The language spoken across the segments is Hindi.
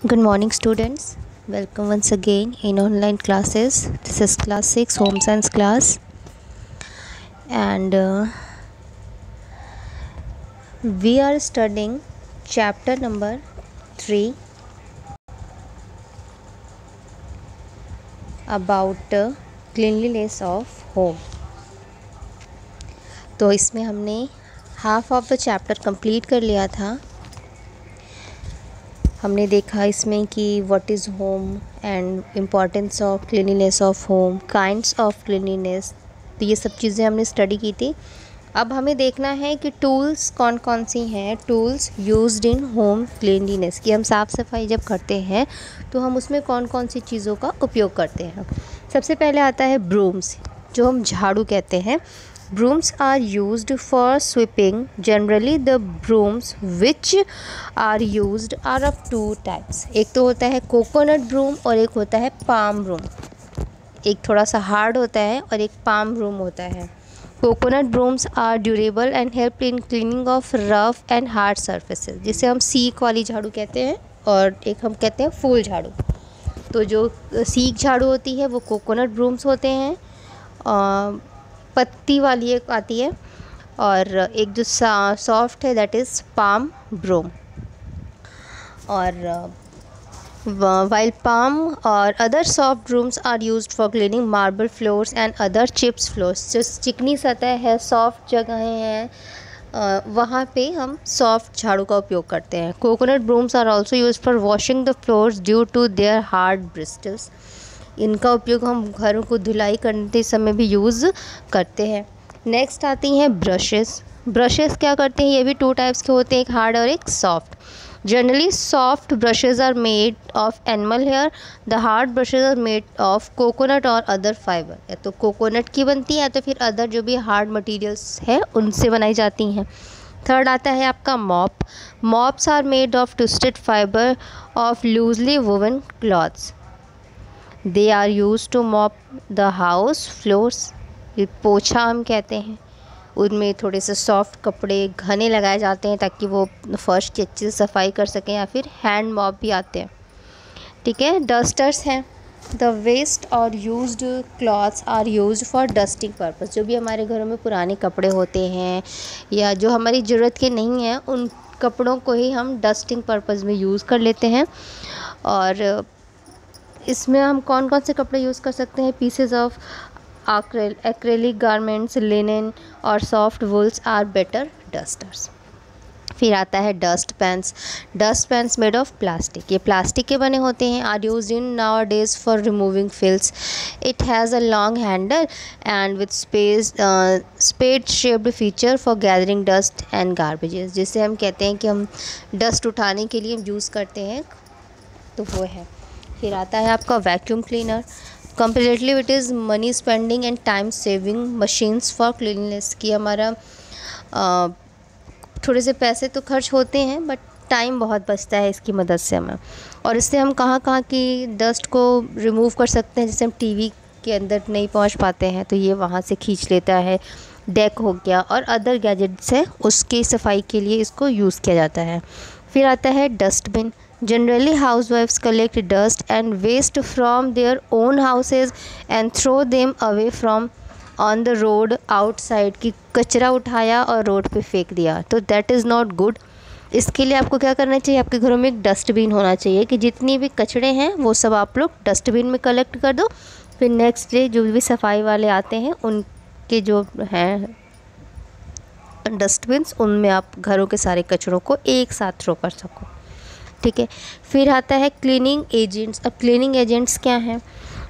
Good morning, students. Welcome once again in online classes. This is class 6 home science class, and we are studying chapter number 3 about cleanliness of home. तो इसमें हमने half of the chapter complete कर लिया था. हमने देखा इसमें कि what is home and importance of cleanliness of home, kinds of cleanliness, तो ये सब चीज़ें हमने स्टडी की थी. अब हमें देखना है कि टूल्स कौन कौन सी हैं, tools used in home cleanliness, कि हम साफ़ सफाई जब करते हैं तो हम उसमें कौन कौन सी चीज़ों का उपयोग करते हैं. सबसे पहले आता है ब्रूम्स, जो हम झाड़ू कहते हैं. Brooms are used for sweeping. Generally, the brooms which are used are of two types. एक तो होता है कोकोनट ब्रूम और एक होता है पाम ब्रूम. एक थोड़ा सा हार्ड होता है और एक पाम ब्रूम होता है. Coconut brooms are durable and help in cleaning of rough and hard surfaces, जिसे हम सीक वाली झाड़ू कहते हैं और एक हम कहते हैं फूल झाड़ू. तो जो सीक झाड़ू होती है वो कोकोनट ब्रूम्स होते हैं, पत्ती वाली एक आती है, और एक जो सॉफ्ट है दैट इज़ पाम ब्रूम. और while palm or other soft brooms are used for cleaning marble floors and other chips floors. जो चिकनी सतह है, सॉफ्ट जगहें हैं, वहाँ पे हम सॉफ्ट झाड़ू का उपयोग करते हैं. Coconut brooms are also use for washing the floors due to their hard bristles. इनका उपयोग हम घरों को धुलाई करते समय भी यूज़ करते हैं. नेक्स्ट आती हैं ब्रशेस. ब्रशेस क्या करते हैं, ये भी टू टाइप्स के होते हैं, एक हार्ड और एक soft. Generally soft brushes are made of animal hair. The hard brushes are made of coconut और अदर फाइबर. या तो कोकोनट की बनती है या तो फिर अदर जो भी हार्ड मटेरियल्स है उनसे बनाई जाती हैं. थर्ड आता है आपका mop. Mops are made of twisted fibre of loosely woven cloths. They are use to mop the house floors. ये पोछा हम कहते हैं. उनमें थोड़े से सॉफ्ट कपड़े घने लगाए जाते हैं ताकि वो फर्श की अच्छी से सफाई कर सकें, या फिर हैंड मॉप भी आते हैं. ठीक है. डस्टर्स हैं. द वेस्ट और used cloths are used for dusting purpose. जो भी हमारे घरों में पुराने कपड़े होते हैं या जो हमारी ज़रूरत के नहीं हैं, उन कपड़ों को ही हम डस्टिंग पर्पस में यूज़ कर लेते हैं. और इसमें हम कौन कौन से कपड़े यूज़ कर सकते हैं, pieces of acrylic garments, linen और soft wools are better dusters. फिर आता है dust pans. Dust pans made of plastic. ये प्लास्टिक के बने होते हैं. Are use in nowadays for removing fills. It has a long handle and with spade shaped feature for gathering dust and garbages. जिसे हम कहते हैं कि हम डस्ट उठाने के लिए यूज़ करते हैं, तो वो है. फिर आता है आपका vacuum cleaner. Comparatively it is money spending and time saving machines for cleanness. कि हमारा थोड़े से पैसे तो खर्च होते हैं बट टाइम बहुत बचता है इसकी मदद से हमें. और इससे हम कहाँ कहाँ की डस्ट को रिमूव कर सकते हैं. जैसे हम टीवी के अंदर नहीं पहुँच पाते हैं तो ये वहाँ से खींच लेता है. डेक हो गया और अदर गैजेट्स हैं, उसकी सफाई के लिए इसको यूज़ किया जाता है. फिर आता है dustbin. Generally, housewives collect dust and waste from their own houses and throw them away from on the road outside. कि कचरा उठाया और रोड पे फेंक दिया, तो that is not good. इसके लिए आपको क्या करना चाहिए, आपके घरों में एक डस्टबिन होना चाहिए कि जितनी भी कचरे हैं वो सब आप लोग डस्टबिन में कलेक्ट कर दो. फिर नेक्स्ट डे जो भी सफाई वाले आते हैं उनके जो हैं डस्टबिन्स, उनमें आप घरों के सारे कचरों को एक साथ थ्रो कर सको. ठीक है. फिर आता है क्लीनिंग एजेंट्स. अब क्लीनिंग एजेंट्स क्या हैं.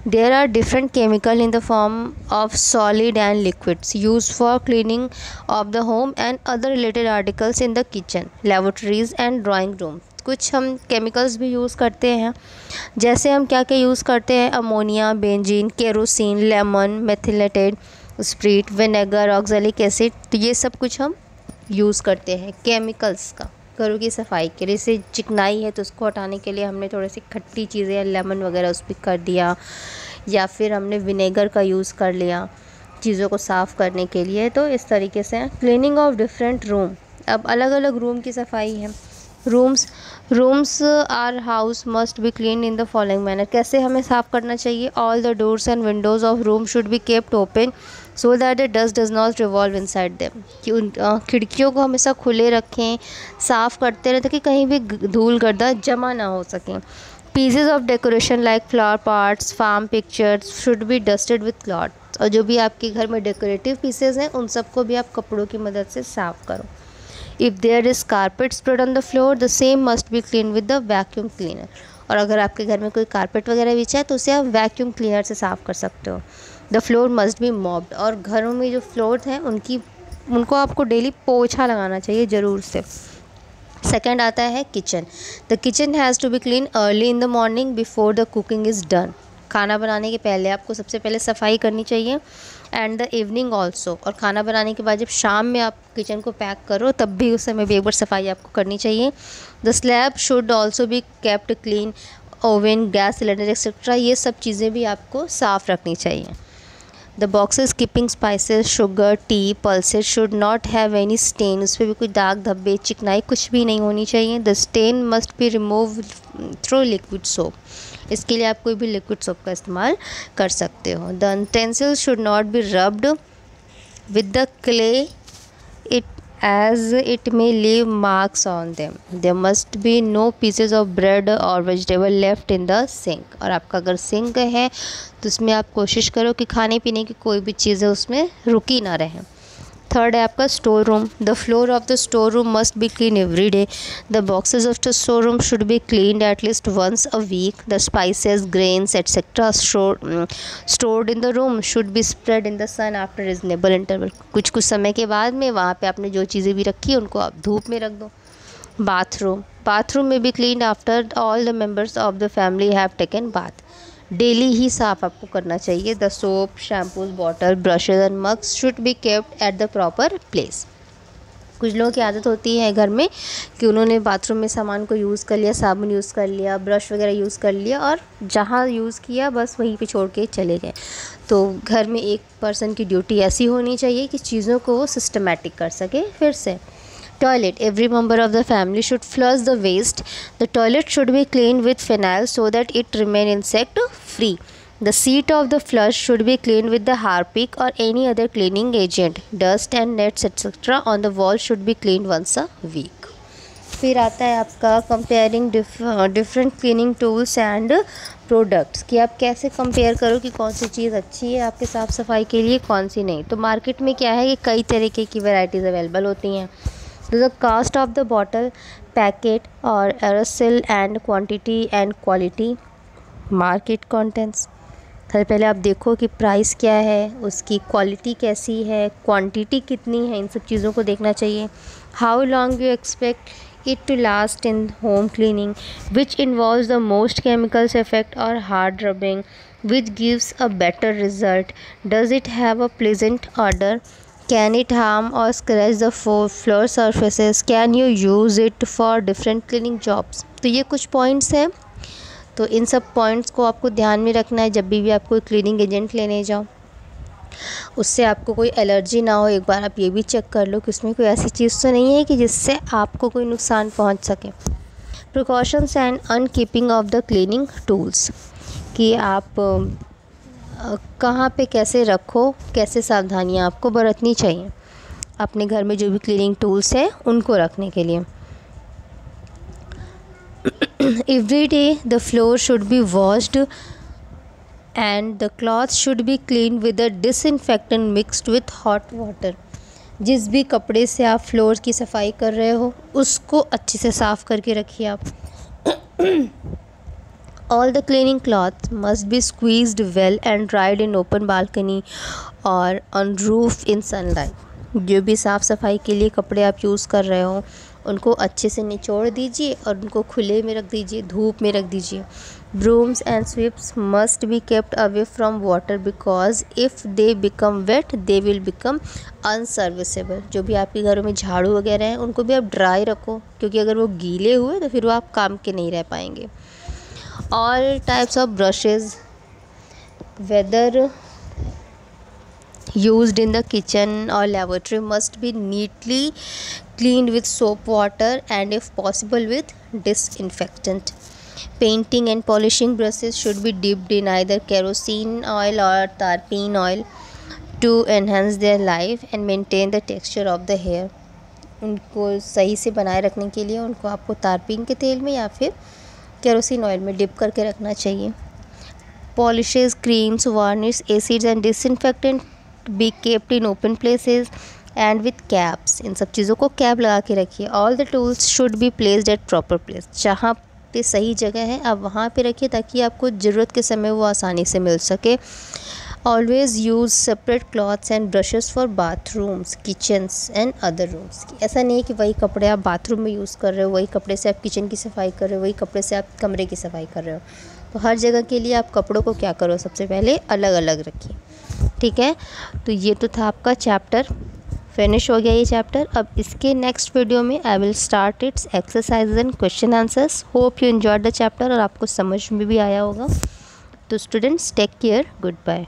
There are different chemical in the form of solid and liquids use for cleaning of the home and other related articles in the kitchen, laboratories and drawing room. कुछ हम केमिकल्स भी यूज़ करते हैं. जैसे हम क्या क्या यूज़ करते हैं, ammonia, benzene, kerosene, lemon, methylated spirit, vinegar, oxalic acid. तो ये सब कुछ हम यूज़ करते हैं केमिकल्स का घरों की सफाई के लिए. जैसे चिकनाई है तो उसको हटाने के लिए हमने थोड़ी सी खट्टी चीज़ें या लेमन वगैरह उस पर कर दिया, या फिर हमने विनेगर का यूज़ कर लिया चीज़ों को साफ़ करने के लिए. तो इस तरीके से क्लीनिंग ऑफ डिफरेंट रूम. अब अलग अलग रूम की सफाई है. Rooms rooms are house must be clean in the following manner. कैसे हमें साफ़ करना चाहिए? All the doors and windows of room should be kept open so that the dust does not revolve inside them. कि उन खिड़कियों को हमेशा खुले रखें, साफ़ करते रहें ताकि कहीं भी धूल गर्दा जमा ना हो सकें। Pieces of decoration like flower parts, farm pictures should be dusted with cloth. और जो भी आपके घर में डेकोरेटिव पीसेज हैं उन सबको भी आप कपड़ों की मदद से साफ़ करो। If there is carpet spread on the floor, the same must be cleaned with the vacuum cleaner। और अगर आपके घर में कोई कारपेट वगैरह बिछा है तो उसे आप वैक्यूम क्लीनर से साफ़ कर सकते हो। The floor must be mopped. और घरों में जो फ्लोर हैं उनको आपको डेली पोछा लगाना चाहिए ज़रूर से। सेकेंड आता है kitchen. The kitchen has to be clean early in the morning before the cooking is done. खाना बनाने के पहले आपको सबसे पहले सफाई करनी चाहिए। And the evening also. और खाना बनाने के बाद जब शाम में आप किचन को पैक करो तब भी उस समय भी एक बार सफाई आपको करनी चाहिए। The slab should also be kept clean. Oven, gas cylinder etcetera, ये सब चीज़ें भी आपको साफ़ रखनी चाहिए। The boxes keeping spices, sugar, tea, pulses should not have any stain. उस पर भी कोई दाग धब्बे चिकनाई कुछ भी नहीं होनी चाहिए। The stain must be remove through liquid soap. इसके लिए आप कोई भी लिक्विड सोप का इस्तेमाल कर सकते हो। The utensils should not be rubbed with the clay it as it may leave marks on them. There must be no pieces of bread or vegetable left in the sink। और आपका अगर सिंक है तो उसमें आप कोशिश करो कि खाने पीने की कोई भी चीज़ें उसमें रुकी ना रहें। थर्ड है आपका store room. The floor of the store room must be clean every day. The boxes of the store room should be cleaned at least once a week. The spices, grains etcetera stored in the room should be spread in the sun after reasonable interval. कुछ समय के बाद में वहाँ पे आपने जो चीज़ें भी रखी उनको आप धूप में रख दो। बाथरूम में be cleaned after all the members of the family have taken bath. Daily ही साफ़ आपको करना चाहिए। The soap, shampoos, bottle, brushes and mugs should be kept at the proper place. कुछ लोगों की आदत होती है घर में कि उन्होंने बाथरूम में सामान को यूज़ कर लिया, साबुन यूज़ कर लिया, ब्रश वगैरह यूज़ कर लिया और जहाँ यूज़ किया बस वहीं पे छोड़ के चले गए। तो घर में एक पर्सन की ड्यूटी ऐसी होनी चाहिए कि चीज़ों को वो सिस्टमेटिक कर सके। फिर से Toilet. Every member of the family should flush the waste. The toilet should be cleaned with phenyl so that it remain insect free. The seat of the flush should be cleaned with the Harpic or any other cleaning agent. Dust and nets etc. on the wall should be cleaned once a week. फिर आता है आपका comparing different cleaning tools and products कि आप कैसे कंपेयर करो कि कौन सी चीज़ अच्छी है आपके साफ़ सफाई के लिए, कौन सी नहीं। तो मार्केट में क्या है कि कई तरीके की वैरायटीज़ अवेलेबल होती हैं। The cost of the bottle, packet or aerosol and quantity and quality, market contents। सबसे पहले आप देखो कि प्राइस क्या है, उसकी क्वालिटी कैसी है, क्वांटिटी कितनी है, इन सब चीज़ों को देखना चाहिए। How long you expect it to last in home cleaning, which involves the most chemicals effect और hard rubbing, which gives a better result, does it have a pleasant odour, can it harm or scratch the floor surfaces, can you use it for different cleaning jobs। तो ये कुछ पॉइंट्स हैं। तो इन सब पॉइंट्स को आपको ध्यान में रखना है जब भी आप कोई क्लीनिंग एजेंट लेने जाओ, उससे आपको कोई एलर्जी ना हो। एक बार आप ये भी चेक कर लो कि उसमें कोई ऐसी चीज़ तो नहीं है कि जिससे आपको कोई नुकसान पहुंच सके। Precautions and upkeeping of the cleaning tools कि आप कहाँ पे कैसे रखो, कैसे सावधानियाँ आपको बरतनी चाहिए अपने घर में जो भी क्लीनिंग टूल्स हैं उनको रखने के लिए। Every day the floor should be washed and the cloth should be clean with a disinfectant mixed with hot water. जिस भी कपड़े से आप फ्लोर की सफाई कर रहे हो उसको अच्छे से साफ़ करके रखिए आप। All the cleaning cloth must be squeezed well and dried in open balcony or on roof in sunlight। जो भी साफ़ सफाई के लिए कपड़े आप यूज़ कर रहे हो उनको अच्छे से निचोड़ दीजिए और उनको खुले में रख दीजिए, धूप में रख दीजिए। Brooms and sweeps must be kept away from water because if they become wet they will become unserviceable। जो भी आपके घरों में झाड़ू वगैरह हैं उनको भी आप ड्राई रखो क्योंकि अगर वो गीले हुए तो फिर वो आप काम के नहीं रह पाएंगे। All types of brushes, whether used in the kitchen or lavatory must be neatly cleaned with soap water and if possible with disinfectant. Painting and polishing brushes should be dipped in either kerosene oil or tarpaulin oil to enhance their life and maintain the texture of the hair. उनको सही से बनाए रखने के लिए उनको आपको तारपीन के तेल में या फिर केरोसिन ऑयल में डिप करके रखना चाहिए. Polishes, creams, varnish, acids and disinfectant be kept in open places and with caps. इन सब चीज़ों को कैप लगा के रखिए. All the tools should be placed at proper place. जहाँ पे सही जगह है आप वहाँ पे रखिए ताकि आपको ज़रूरत के समय वो आसानी से मिल सके. Always use separate cloths and brushes for bathrooms, kitchens and other rooms. ऐसा नहीं है कि वही कपड़े आप बाथरूम में यूज़ कर रहे हो, वही कपड़े से आप किचन की सफाई कर रहे हो, वही कपड़े से आप कमरे की सफाई कर रहे हो. तो हर जगह के लिए आप कपड़ों को क्या करो, सबसे पहले अलग अलग रखिए. ठीक है, तो ये तो था आपका चैप्टर. फिनिश हो गया ये चैप्टर. अब इसके नेक्स्ट वीडियो में I will start its exercise and question answers. Hope you enjoyed the chapter और आपको समझ में भी आया होगा. तो students take care, good bye.